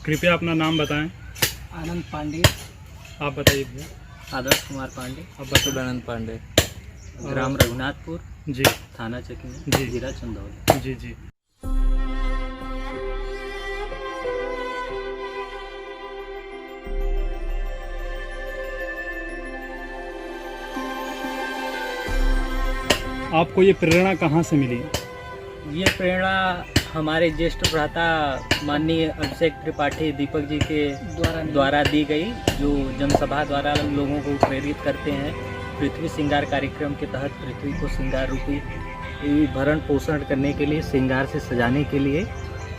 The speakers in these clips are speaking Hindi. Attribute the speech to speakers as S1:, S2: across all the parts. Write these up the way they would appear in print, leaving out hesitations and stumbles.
S1: कृपया अपना नाम बताएं।
S2: आनंद पांडे।
S1: आप बताइए भैया।
S3: आदर्श कुमार पांडे।
S1: आप बताइए।
S3: शुभानंद पांडे। ग्राम रघुनाथपुर,
S1: जी
S3: थाना चकिया,
S1: जी।
S3: जिला चंदौली।
S1: जी जी। आपको ये प्रेरणा कहाँ से मिली?
S3: ये प्रेरणा हमारे ज्येष्ठ भ्राता माननीय अभिषेक त्रिपाठी दीपक जी के द्वारा दी गई, जो जनसभा द्वारा लोगों को प्रेरित करते हैं। पृथ्वी श्रृंगार कार्यक्रम के तहत पृथ्वी को श्रृंगार रूपी भरण पोषण करने के लिए, श्रृंगार से सजाने के लिए,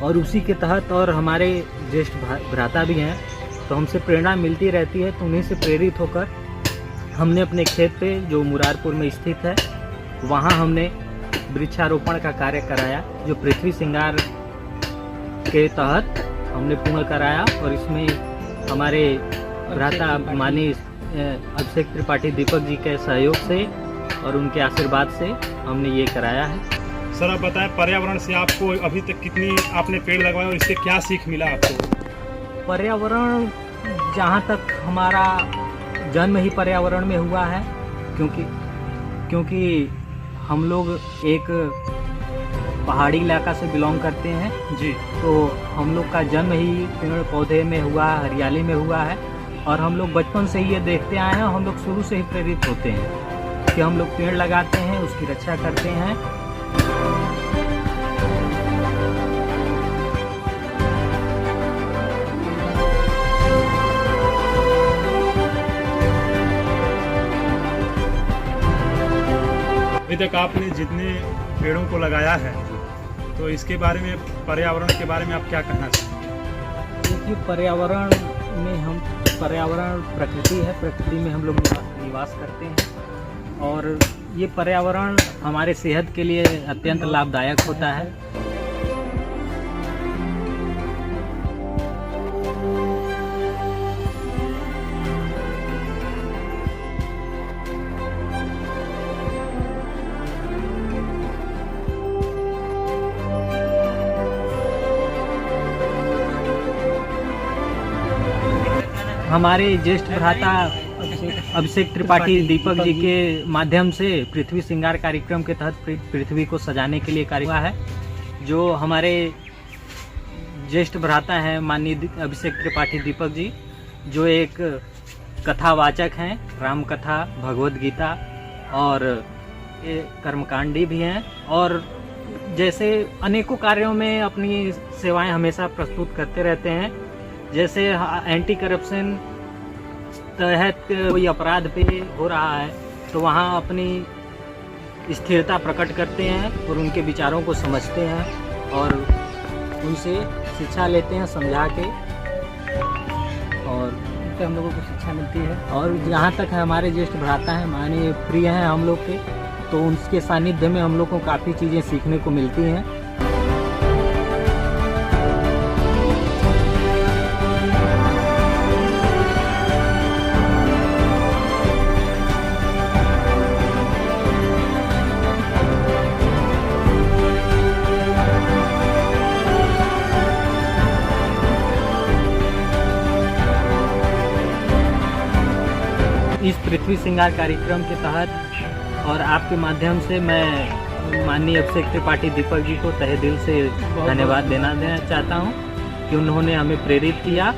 S3: और उसी के तहत और हमारे ज्येष्ठ भ्राता भी हैं, तो हमसे प्रेरणा मिलती रहती है। तो उन्हीं से प्रेरित होकर हमने अपने खेत पे, जो मुरारपुर में स्थित है, वहाँ हमने वृक्षारोपण का कार्य कराया, जो पृथ्वी श्रृंगार के तहत हमने पूर्ण कराया। और इसमें हमारे भ्राता माननीय अभिषेक त्रिपाठी दीपक जी के सहयोग से और उनके आशीर्वाद से हमने ये कराया है।
S1: सर आप बताएं, पर्यावरण से आपको अभी तक कितनी आपने पेड़ लगवाए और इससे क्या सीख मिला आपको?
S3: पर्यावरण, जहाँ तक हमारा जन्म ही पर्यावरण में हुआ है, क्योंकि हम लोग एक पहाड़ी इलाका से बिलोंग करते हैं
S1: जी।
S3: तो हम लोग का जन्म ही पेड़ पौधे में हुआ, हरियाली में हुआ है, और हम लोग बचपन से ही ये देखते आए हैं। हम लोग शुरू से ही प्रेरित होते हैं कि हम लोग पेड़ लगाते हैं, उसकी रक्षा करते हैं।
S1: अभी तक आपने जितने पेड़ों को लगाया है, तो इसके बारे में, पर्यावरण के बारे में आप क्या कहना चाहेंगे?
S3: क्योंकि पर्यावरण प्रकृति है, प्रकृति में हम लोग निवास करते हैं, और ये पर्यावरण हमारे सेहत के लिए अत्यंत लाभदायक होता है। हमारे ज्येष्ठ भ्राता अभिषेक त्रिपाठी दीपक जी के माध्यम से पृथ्वी श्रृंगार कार्यक्रम के तहत पृथ्वी को सजाने के लिए कार्य हुआ है। जो हमारे ज्येष्ठ भ्राता हैं माननीय अभिषेक त्रिपाठी दीपक जी, जो एक कथावाचक हैं, राम कथा, भगवद गीता और कर्मकांडी भी हैं, और जैसे अनेकों कार्यों में अपनी सेवाएं हमेशा प्रस्तुत करते रहते हैं। जैसे एंटी करप्शन तहत कोई अपराध पे हो रहा है तो वहाँ अपनी स्थिरता प्रकट करते हैं और उनके विचारों को समझते हैं और उनसे शिक्षा लेते हैं, समझा के, और उनसे हम लोगों को शिक्षा मिलती है। और जहाँ तक है हमारे ज्येष्ठ भ्राता हैं, माननीय प्रिय हैं हम लोग के, तो उनके सानिध्य में हम लोग को काफ़ी चीज़ें सीखने को मिलती हैं। इस पृथ्वी श्रृंगार कार्यक्रम के तहत और आपके माध्यम से मैं माननीय अभिषेक त्रिपाठी दीपक जी को तहे दिल से धन्यवाद देना चाहता हूं कि उन्होंने हमें प्रेरित किया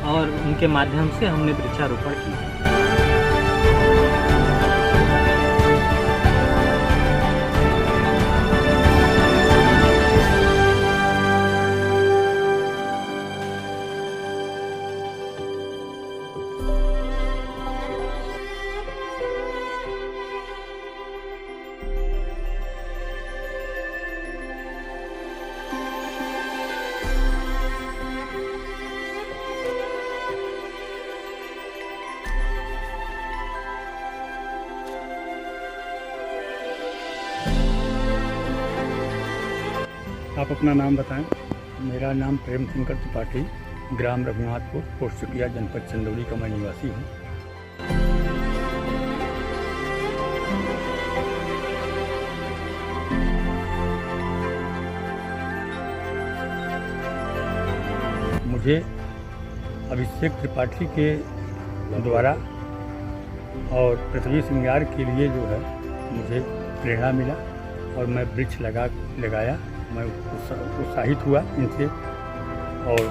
S3: और उनके माध्यम से हमने वृक्षारोपण किया।
S1: आप अपना नाम बताएं।
S4: मेरा नाम प्रेम शंकर त्रिपाठी, ग्राम रघुनाथपुर, पोस्ट चकिया, जनपद चंदौली का मैं निवासी हूँ। मुझे अभिषेक त्रिपाठी के द्वारा और पृथ्वी श्रृंगार के लिए जो है मुझे प्रेरणा मिला और मैं वृक्ष लगाया। मैं उत्साहित हुआ इनसे और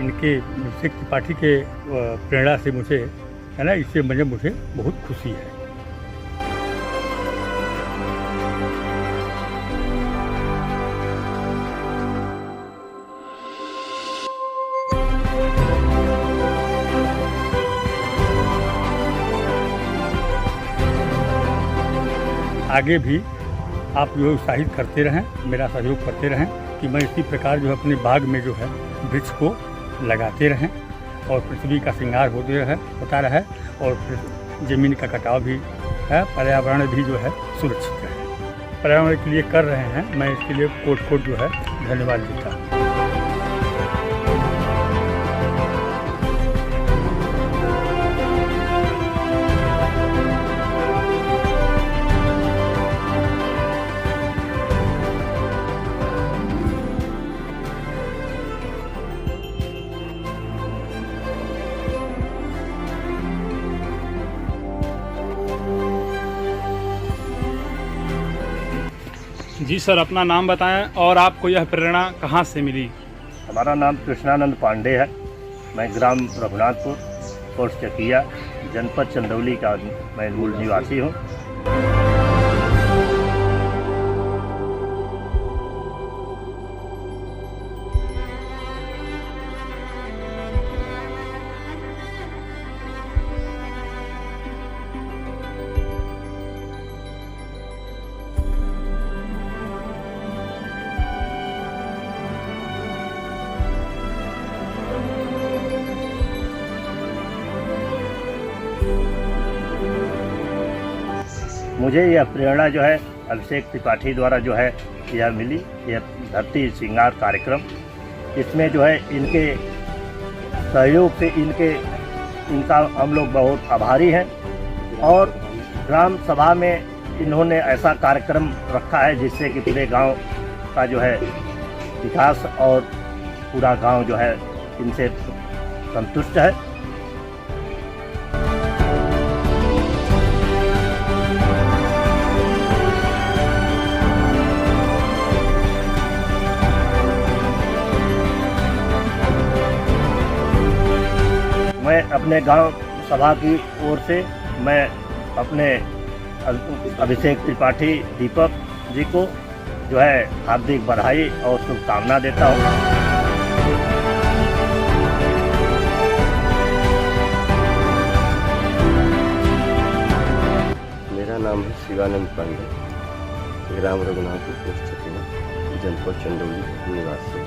S4: इनके अभिषेक त्रिपाठी के प्रेरणा से मुझे है ना, इससे मुझे बहुत खुशी है। आगे भी आप जो उत्साहित करते रहें, मेरा सहयोग करते रहें कि मैं इसी प्रकार जो है अपने बाग में जो है वृक्ष को लगाते रहें और पृथ्वी का श्रृंगार होता रहे और ज़मीन का कटाव भी है, पर्यावरण भी जो है सुरक्षित रहे। पर्यावरण के लिए कर रहे हैं, मैं इसके लिए कोट जो है धन्यवाद देता हूँ।
S1: जी सर, अपना नाम बताएं और आपको यह प्रेरणा कहाँ से मिली?
S2: हमारा नाम कृष्णानंद पांडे है। मैं ग्राम रघुनाथपुर, पोस्ट चकिया, जनपद चंदौली का मैं मूल निवासी हूँ। मुझे यह प्रेरणा जो है अभिषेक त्रिपाठी द्वारा जो है यह मिली, यह धरती श्रृंगार कार्यक्रम। इसमें जो है इनके सहयोग से इनका हम लोग बहुत आभारी हैं और ग्राम सभा में इन्होंने ऐसा कार्यक्रम रखा है जिससे कि पूरे गांव का जो है विकास और पूरा गांव जो है इनसे संतुष्ट है। मैं अपने गांव सभा की ओर से मैं अपने अभिषेक त्रिपाठी दीपक जी को जो है हार्दिक बधाई और शुभकामना देता हूँ।
S5: मेरा नाम है शिवानंद पांडे, ग्राम रघुनाथपुर, पोस्ट चकिया, जनपद चंदौली निवासी।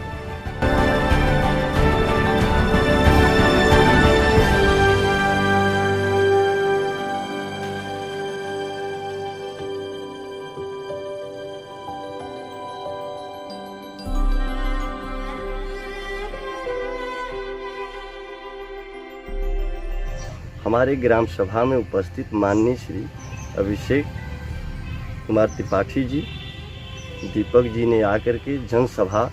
S5: हमारे ग्राम सभा में उपस्थित माननीय श्री अभिषेक कुमार त्रिपाठी जी, दीपक जी ने आकर के जनसभा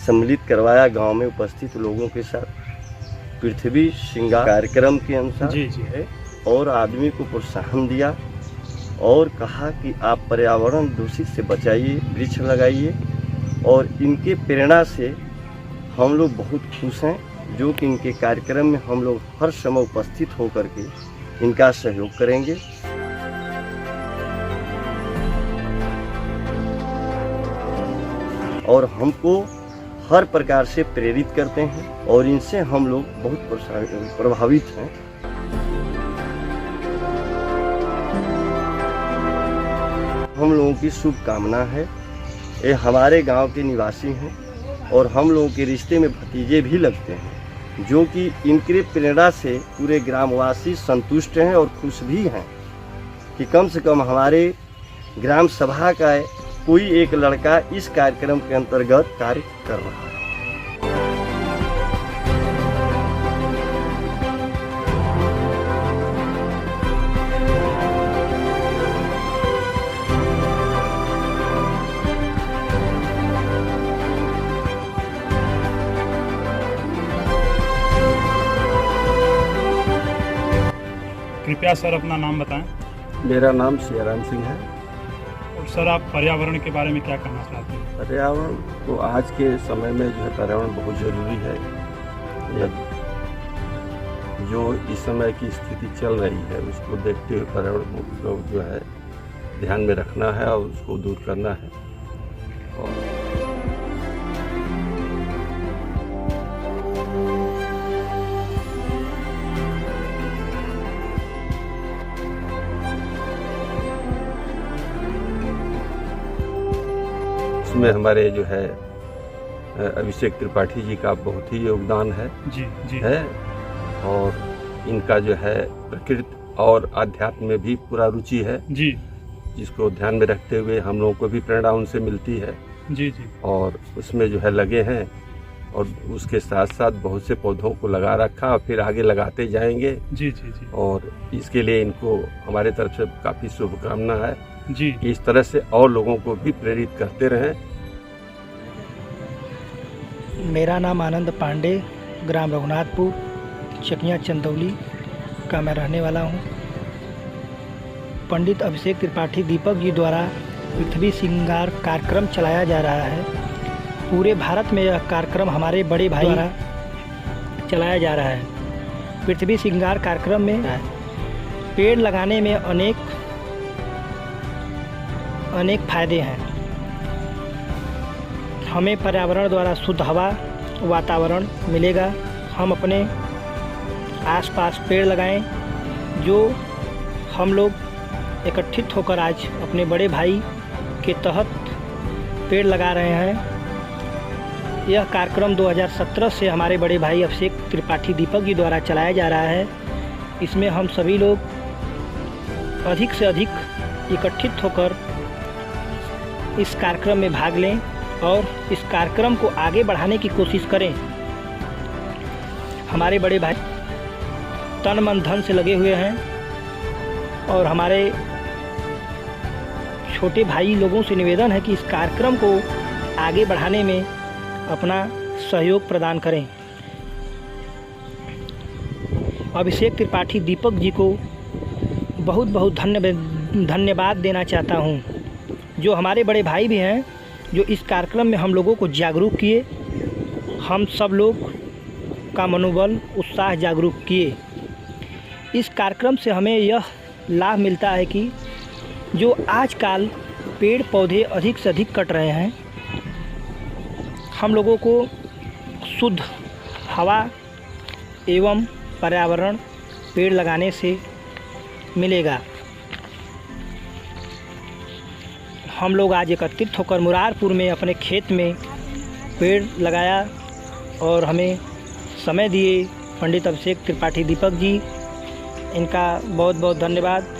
S5: सम्मिलित करवाया गांव में उपस्थित लोगों के साथ पृथ्वी श्रृंगार कार्यक्रम के अनुसार
S1: जी जी है।
S5: और आदमी को प्रोत्साहन दिया और कहा कि आप पर्यावरण दूषित से बचाइए, वृक्ष लगाइए और इनके प्रेरणा से हम लोग बहुत खुश हैं, जो कि इनके कार्यक्रम में हम लोग हर समय उपस्थित होकर के इनका सहयोग करेंगे। और हमको हर प्रकार से प्रेरित करते हैं और इनसे हम लोग बहुत प्रभावित हैं। हम लोगों की शुभकामना है। ये हमारे गांव के निवासी हैं और हम लोगों के रिश्ते में भतीजे भी लगते हैं, जो कि इनके प्रेरणा से पूरे ग्रामवासी संतुष्ट हैं और खुश भी हैं कि कम से कम हमारे ग्राम सभा का कोई एक लड़का इस कार्यक्रम के अंतर्गत कार्य कर रहा है।
S1: कृपया सर अपना नाम बताएं।
S6: मेरा नाम सियाराम सिंह है।
S1: और सर आप पर्यावरण के बारे में क्या कहना चाहते हैं?
S6: पर्यावरण तो आज के समय में जो है पर्यावरण बहुत ज़रूरी है। यह जो इस समय की स्थिति चल रही है उसको देखते हुए पर्यावरण को जो है ध्यान में रखना है और उसको दूर करना है। और इसमें हमारे जो है अभिषेक त्रिपाठी जी का बहुत ही योगदान है
S1: जी
S6: है। और इनका जो है प्रकृति और अध्यात्म में भी पूरा रुचि है
S1: जी,
S6: जिसको ध्यान में रखते हुए हम लोगों को भी प्रेरणा उनसे मिलती है
S1: जी।
S6: और उसमें जो है लगे हैं और उसके साथ साथ बहुत से पौधों को लगा रखा और फिर आगे लगाते जाएंगे
S1: जी।
S6: और इसके लिए इनको हमारे तरफ से काफ़ी शुभकामना है
S1: जी।
S6: कि इस तरह से और लोगों को भी प्रेरित करते रहें।
S7: मेरा नाम आनंद पांडे, ग्राम रघुनाथपुर, चकिया चंदौली का मैं रहने वाला हूँ। पंडित अभिषेक त्रिपाठी दीपक जी द्वारा पृथ्वी श्रृंगार कार्यक्रम चलाया जा रहा है। पूरे भारत में यह कार्यक्रम हमारे बड़े भाई द्वारा चलाया जा रहा है। पृथ्वी श्रृंगार कार्यक्रम में पेड़ लगाने में अनेक फायदे हैं। हमें पर्यावरण द्वारा शुद्ध हवा, वातावरण मिलेगा। हम अपने आसपास पेड़ लगाएं। जो हम लोग एकत्रित होकर आज अपने बड़े भाई के तहत पेड़ लगा रहे हैं। यह कार्यक्रम 2017 से हमारे बड़े भाई अभिषेक त्रिपाठी दीपक जी द्वारा चलाया जा रहा है। इसमें हम सभी लोग अधिक से अधिक एकत्रित होकर इस कार्यक्रम में भाग लें और इस कार्यक्रम को आगे बढ़ाने की कोशिश करें। हमारे बड़े भाई तन मन धन से लगे हुए हैं और हमारे छोटे भाई लोगों से निवेदन है कि इस कार्यक्रम को आगे बढ़ाने में अपना सहयोग प्रदान करें। अभिषेक त्रिपाठी दीपक जी को बहुत बहुत धन्यवाद देना चाहता हूं, जो हमारे बड़े भाई भी हैं, जो इस कार्यक्रम में हम लोगों को जागरूक किए। हम सब लोग का मनोबल, उत्साह जागरूक किए। इस कार्यक्रम से हमें यह लाभ मिलता है कि जो आजकल पेड़ पौधे अधिक से अधिक कट रहे हैं, हम लोगों को शुद्ध हवा एवं पर्यावरण पेड़ लगाने से मिलेगा। हम लोग आज एकत्रित होकर मुरारपुर में अपने खेत में पेड़ लगाया और हमें समय दिए पंडित अभिषेक त्रिपाठी दीपक जी, इनका बहुत बहुत धन्यवाद।